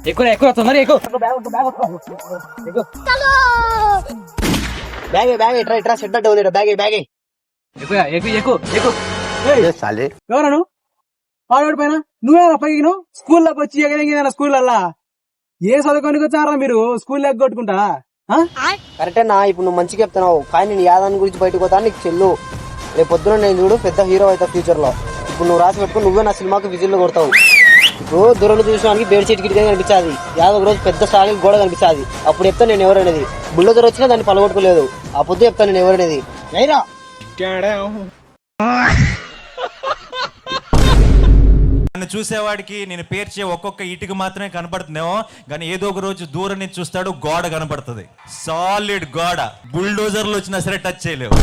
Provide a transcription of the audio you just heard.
ఎక్కువ ఎక్కువ తొందరగా ఎక్కువ బ్యాగ్ ఇట్రా సెట్ అంటే ఉంది బ్యాగ్ ఎక్కువ ఎక్కువ ఎక్కువ ఎక్కువ ఎవరను పాడోడి పైన నువ్వేనా పైకి స్కూల్లోకి వచ్చి ఎగదగిన స్కూళ్ళల్లా ఏ చదువుకోనికి వచ్చారా మీరు స్కూల్ ఎగ్గొట్టుకుంటా కరెక్టేనా ఇప్పుడు నువ్వు మంచిగా చెప్తున్నావు కానీ నేను యాదాన్ని గురించి బయటకు పోతా నీకు చెల్లు రేపు పొద్దున నేను చూడు పెద్ద హీరో అవుతా ఫ్యూచర్ లో ఇప్పుడు నువ్వు రాసి పెట్టుకుని నువ్వే నా సినిమాకి విజిల్ కొడతావు ఇప్పుడు దూరం చూసడానికి బేడ్ సీట్ కిటికీ కనిపించాది యాదవ రోజు పెద్ద స్టాలింగ్ గోడ కనిపించాది అప్పుడు చెప్తాను నేను ఎవరనేది బుల్డోజర్ వచ్చినా దాన్ని పలగొట్టుకోలేదు ఆ పొద్దు చెప్తాను నేను ఎవరనేది నన్ను చూసేవాడికి నేను పేర్చే ఒక్కొక్క ఇటుక మాత్రమే కనపడుతుందేమో కానీ ఏదో ఒక రోజు దూరం నుంచి చూస్తాడు గోడ కనపడుతుంది సాలిడ్ గోడ బుల్డోజర్లు వచ్చినా సరే టచ్ చేయలేవు